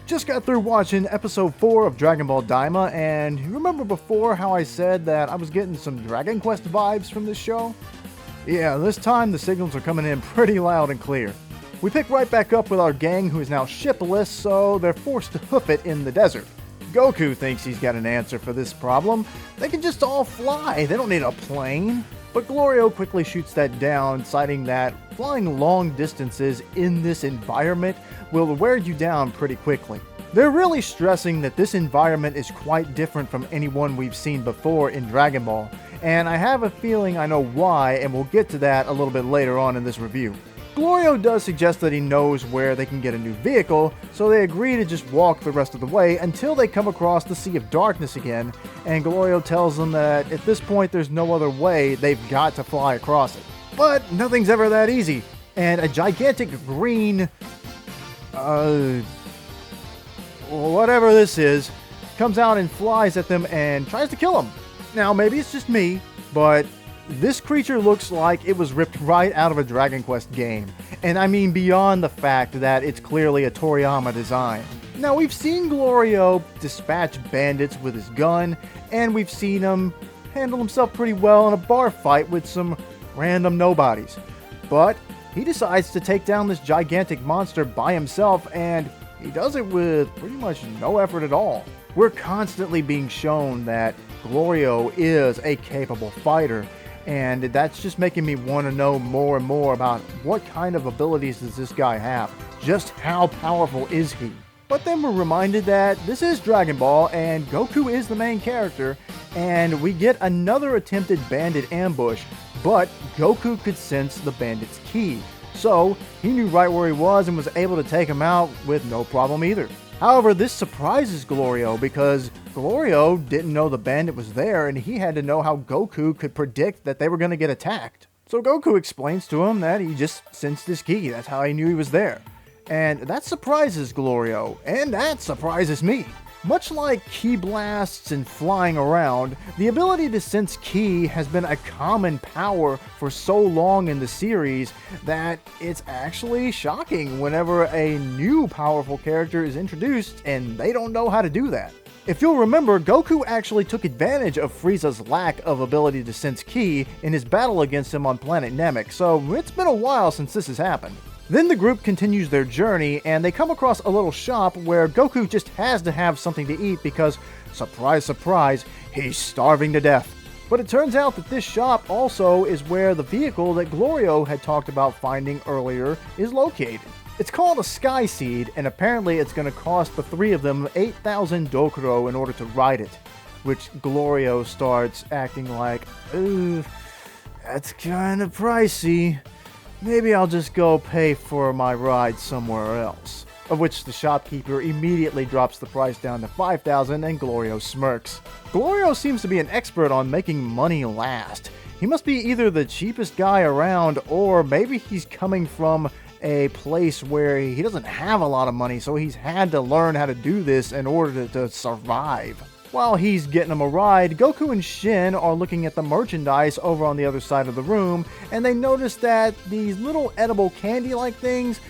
Just got through watching episode 4 of Dragon Ball Daima, and you remember before how I said that I was getting some Dragon Quest vibes from this show? Yeah, this time the signals are coming in pretty loud and clear. We pick right back up with our gang who is now shipless, so they're forced to hoof it in the desert. Goku thinks he's got an answer for this problem. They can just all fly, they don't need a plane. But Glorio quickly shoots that down, citing that flying long distances in this environment will wear you down pretty quickly. They're really stressing that this environment is quite different from anyone we've seen before in Dragon Ball, and I have a feeling I know why, and we'll get to that a little bit later on in this review. Glorio does suggest that he knows where they can get a new vehicle, so they agree to just walk the rest of the way until they come across the Sea of Darkness again, and Glorio tells them that at this point there's no other way, they've got to fly across it. But nothing's ever that easy, and a gigantic green, whatever this is, comes out and flies at them and tries to kill them. Now maybe it's just me, but this creature looks like it was ripped right out of a Dragon Quest game, and I mean beyond the fact that it's clearly a Toriyama design. Now we've seen Glorio dispatch bandits with his gun, and we've seen him handle himself pretty well in a bar fight with some random nobodies. But he decides to take down this gigantic monster by himself, and he does it with pretty much no effort at all. We're constantly being shown that Glorio is a capable fighter, and that's just making me want to know more and more about what kind of abilities does this guy have? Just how powerful is he? But then we're reminded that this is Dragon Ball and Goku is the main character, and we get another attempted bandit ambush, but Goku could sense the bandit's ki, so he knew right where he was and was able to take him out with no problem either. However, this surprises Glorio because Glorio didn't know the bandit was there, and he had to know how Goku could predict that they were going to get attacked. So Goku explains to him that he just sensed his ki, that's how he knew he was there. And that surprises Glorio, and that surprises me. Much like ki blasts and flying around, the ability to sense ki has been a common power for so long in the series that it's actually shocking whenever a new powerful character is introduced and they don't know how to do that. If you'll remember, Goku actually took advantage of Frieza's lack of ability to sense ki in his battle against him on planet Namek, so it's been a while since this has happened. Then the group continues their journey, and they come across a little shop where Goku just has to have something to eat because, surprise, surprise, he's starving to death. But it turns out that this shop also is where the vehicle that Glorio had talked about finding earlier is located. It's called a Sky Seed, and apparently it's going to cost the three of them 8,000 Dokuro in order to ride it, which Glorio starts acting like, ooh, that's kind of pricey. Maybe I'll just go pay for my ride somewhere else. Of which the shopkeeper immediately drops the price down to 5,000 and Glorio smirks. Glorio seems to be an expert on making money last. He must be either the cheapest guy around, or maybe he's coming from a place where he doesn't have a lot of money, so he's had to learn how to do this in order to survive. While he's getting them a ride, Goku and Shin are looking at the merchandise over on the other side of the room, and they notice that these little edible candy-like things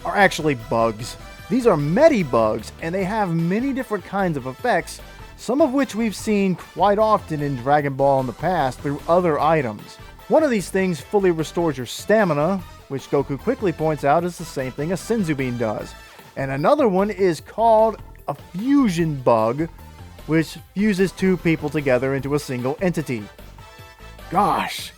are actually bugs. These are Medibugs, and they have many different kinds of effects, some of which we've seen quite often in Dragon Ball in the past through other items. One of these things fully restores your stamina, which Goku quickly points out is the same thing a Senzu Bean does. And another one is called a Fusion Bug, which fuses two people together into a single entity. Gosh,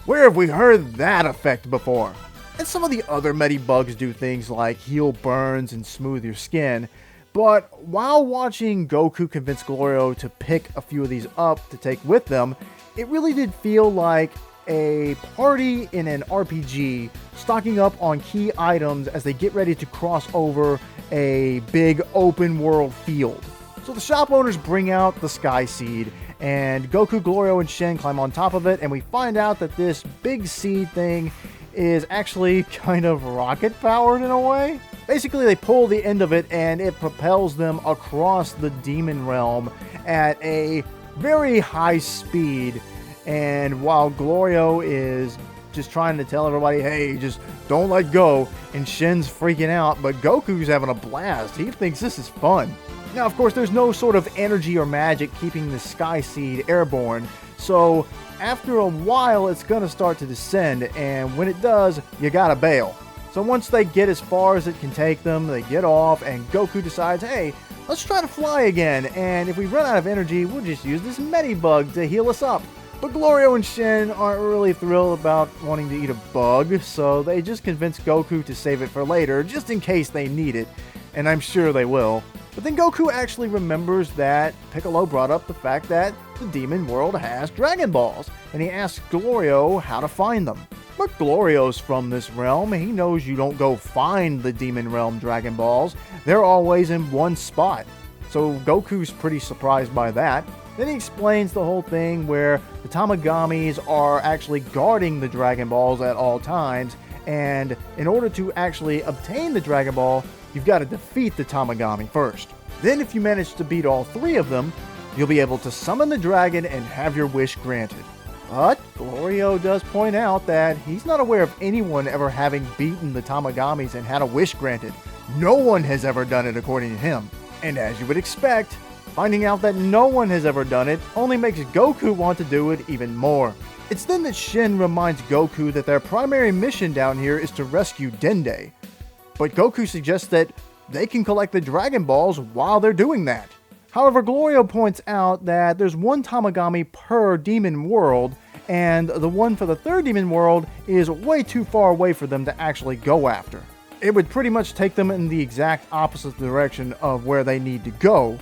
where have we heard that effect before? And some of the other Medibugs do things like heal burns and smooth your skin, but while watching Goku convince Glorio to pick a few of these up to take with them, it really did feel like a party in an RPG stocking up on key items as they get ready to cross over a big open world field. So the shop owners bring out the Sky Seed, and Goku, Glorio, and Shin climb on top of it, and we find out that this big seed thing is actually kind of rocket-powered in a way. Basically, they pull the end of it, and it propels them across the demon realm at a very high speed, and while Glorio is just trying to tell everybody, hey, just don't let go, and Shin's freaking out, but Goku's having a blast. He thinks this is fun. Now, of course, there's no sort of energy or magic keeping the Sky Seed airborne, so after a while, it's going to start to descend, and when it does, you gotta bail. So once they get as far as it can take them, they get off, and Goku decides, hey, let's try to fly again, and if we run out of energy, we'll just use this Medibug to heal us up. But Glorio and Shin aren't really thrilled about wanting to eat a bug, so they just convince Goku to save it for later, just in case they need it, and I'm sure they will. But then Goku actually remembers that Piccolo brought up the fact that the Demon World has Dragon Balls, and he asks Glorio how to find them. But Glorio's from this realm, and he knows you don't go find the Demon Realm Dragon Balls. They're always in one spot. So Goku's pretty surprised by that. Then he explains the whole thing where the Tamagamis are actually guarding the Dragon Balls at all times, and in order to actually obtain the Dragon Ball, you've got to defeat the Tamagami first. Then if you manage to beat all three of them, you'll be able to summon the dragon and have your wish granted. But Glorio does point out that he's not aware of anyone ever having beaten the Tamagamis and had a wish granted. No one has ever done it according to him. And as you would expect, finding out that no one has ever done it only makes Goku want to do it even more. It's then that Shin reminds Goku that their primary mission down here is to rescue Dende. But Goku suggests that they can collect the Dragon Balls while they're doing that. However, Glorio points out that there's one Tamagami per demon world, and the one for the third demon world is way too far away for them to actually go after. It would pretty much take them in the exact opposite direction of where they need to go,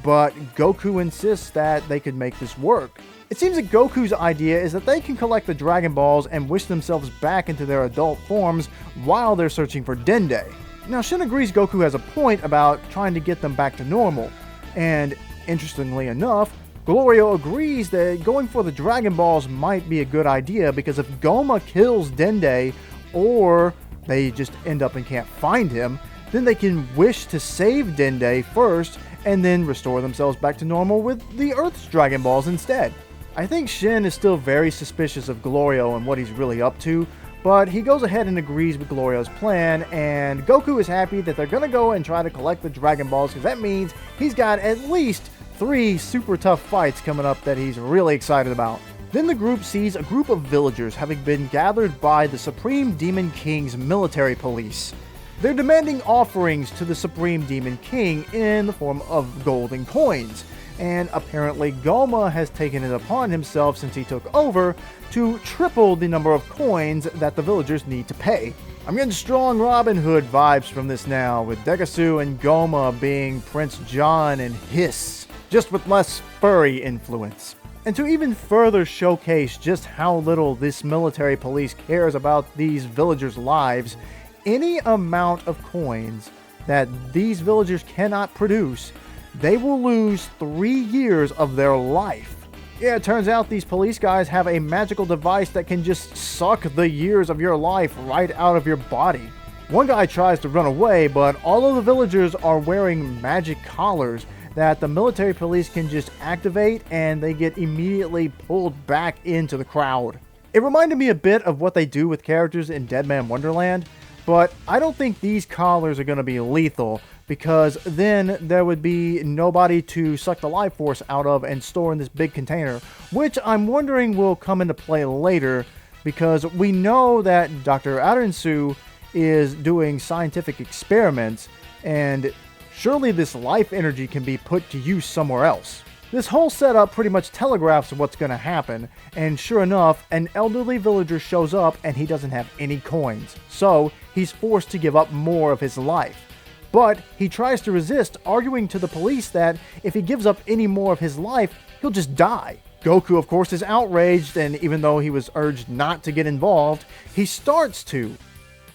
but Goku insists that they could make this work. It seems that Goku's idea is that they can collect the Dragon Balls and wish themselves back into their adult forms while they're searching for Dende. Now, Shin agrees Goku has a point about trying to get them back to normal, and interestingly enough, Glorio agrees that going for the Dragon Balls might be a good idea because if Gomah kills Dende, or they just end up and can't find him, then they can wish to save Dende first and then restore themselves back to normal with the Earth's Dragon Balls instead. I think Shin is still very suspicious of Glorio and what he's really up to, but he goes ahead and agrees with Glorio's plan, and Goku is happy that they're gonna go and try to collect the Dragon Balls because that means he's got at least 3 super tough fights coming up that he's really excited about. Then the group sees a group of villagers having been gathered by the Supreme Demon King's military police. They're demanding offerings to the Supreme Demon King in the form of golden coins, and apparently Gomah has taken it upon himself since he took over to triple the number of coins that the villagers need to pay. I'm getting strong Robin Hood vibes from this now, with Degasu and Gomah being Prince John and Hiss, just with less furry influence. And to even further showcase just how little this military police cares about these villagers' lives, any amount of coins that these villagers cannot produce, they will lose 3 years of their life. Yeah, it turns out these police guys have a magical device that can just suck the years of your life right out of your body. One guy tries to run away, but all of the villagers are wearing magic collars that the military police can just activate, and they get immediately pulled back into the crowd. It reminded me a bit of what they do with characters in Dead Man Wonderland, but I don't think these collars are going to be lethal, because then there would be nobody to suck the life force out of and store in this big container, which I'm wondering will come into play later, because we know that Dr. Arensu is doing scientific experiments, and surely this life energy can be put to use somewhere else. This whole setup pretty much telegraphs what's going to happen, and sure enough, an elderly villager shows up and he doesn't have any coins, so he's forced to give up more of his life. But he tries to resist, arguing to the police that if he gives up any more of his life, he'll just die. Goku, of course, is outraged, and even though he was urged not to get involved, he starts to.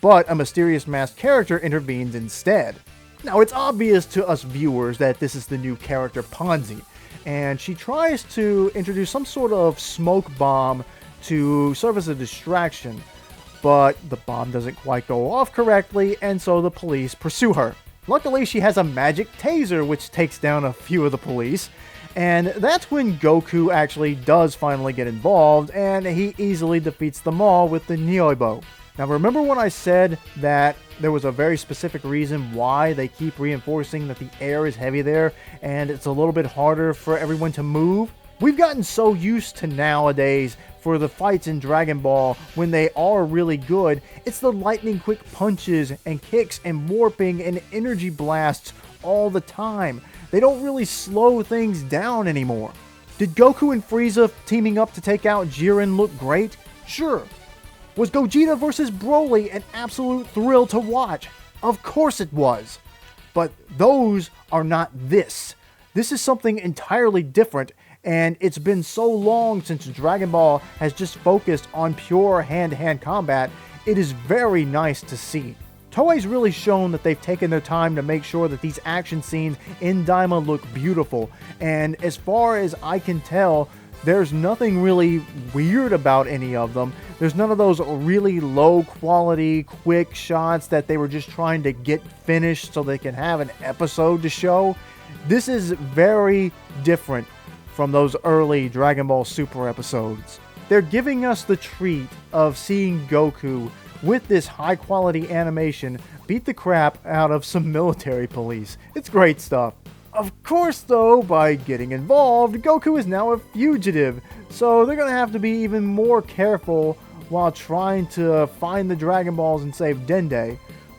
But a mysterious masked character intervenes instead. Now, it's obvious to us viewers that this is the new character Ponzi, and she tries to introduce some sort of smoke bomb to serve as a distraction, but the bomb doesn't quite go off correctly, and so the police pursue her. Luckily, she has a magic taser which takes down a few of the police, And that's when Goku actually does finally get involved, and he easily defeats them all with the Nyoibo. Now remember when I said that there was a very specific reason why they keep reinforcing that the air is heavy there and it's a little bit harder for everyone to move? We've gotten so used to nowadays for the fights in Dragon Ball when they are really good, it's the lightning quick punches and kicks and warping and energy blasts all the time. They don't really slow things down anymore. Did Goku and Frieza teaming up to take out Jiren look great? Sure. Was Gogeta vs. Broly an absolute thrill to watch? Of course it was. But those are not this. This is something entirely different, and it's been so long since Dragon Ball has just focused on pure hand-to-hand combat, it is very nice to see. Toei's really shown that they've taken their time to make sure that these action scenes in Daima look beautiful, and as far as I can tell, there's nothing really weird about any of them. There's none of those really low quality, quick shots that they were just trying to get finished so they can have an episode to show. This is very different from those early Dragon Ball Super episodes. They're giving us the treat of seeing Goku with this high quality animation beat the crap out of some military police. It's great stuff. Of course though, by getting involved, Goku is now a fugitive, so they're gonna have to be even more careful while trying to find the Dragon Balls and save Dende.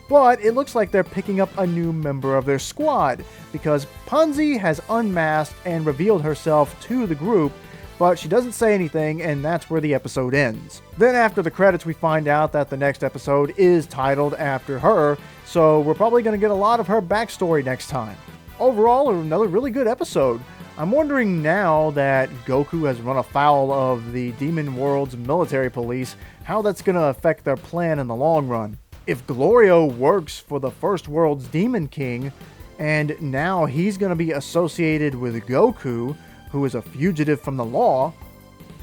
But it looks like they're picking up a new member of their squad, because Punzi has unmasked and revealed herself to the group, but she doesn't say anything, and that's where the episode ends. Then after the credits, we find out that the next episode is titled after her, so we're probably going to get a lot of her backstory next time. Overall, another really good episode. I'm wondering now that Goku has run afoul of the Demon World's military police, how that's going to affect their plan in the long run. If Glorio works for the First World's Demon King, and now he's going to be associated with Goku, who is a fugitive from the law,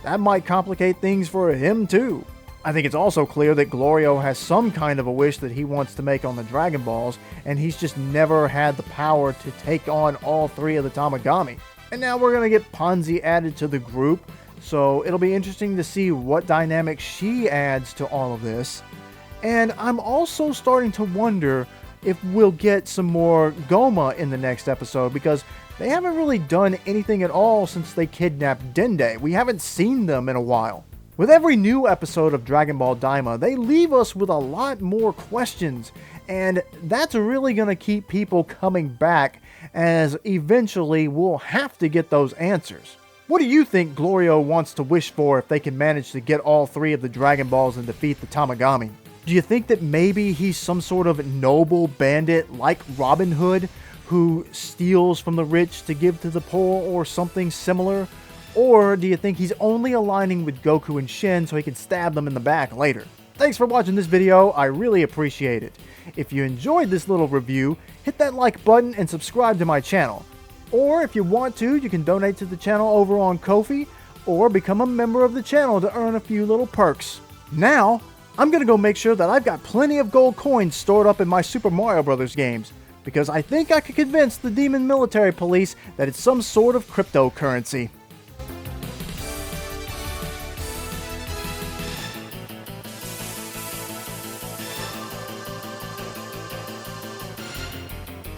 that might complicate things for him too. I think it's also clear that Glorio has some kind of a wish that he wants to make on the Dragon Balls, and he's just never had the power to take on all three of the Tamagami. And now we're going to get Punzi added to the group, so it'll be interesting to see what dynamic she adds to all of this. And I'm also starting to wonder if we'll get some more Gomah in the next episode, because they haven't really done anything at all since they kidnapped Dende. We haven't seen them in a while. With every new episode of Dragon Ball Daima, they leave us with a lot more questions, and that's really going to keep people coming back, as eventually we'll have to get those answers. What do you think Glorio wants to wish for if they can manage to get all three of the Dragon Balls and defeat the Tamagami? Do you think that maybe he's some sort of noble bandit like Robin Hood, who steals from the rich to give to the poor, or something similar? Or do you think he's only aligning with Goku and Shin so he can stab them in the back later? Thanks for watching this video, I really appreciate it. If you enjoyed this little review, hit that like button and subscribe to my channel. Or if you want to, you can donate to the channel over on Ko-fi, or become a member of the channel to earn a few little perks. Now, I'm gonna go make sure that I've got plenty of gold coins stored up in my Super Mario Bros. Games, because I think I could convince the Demon Military Police that it's some sort of cryptocurrency.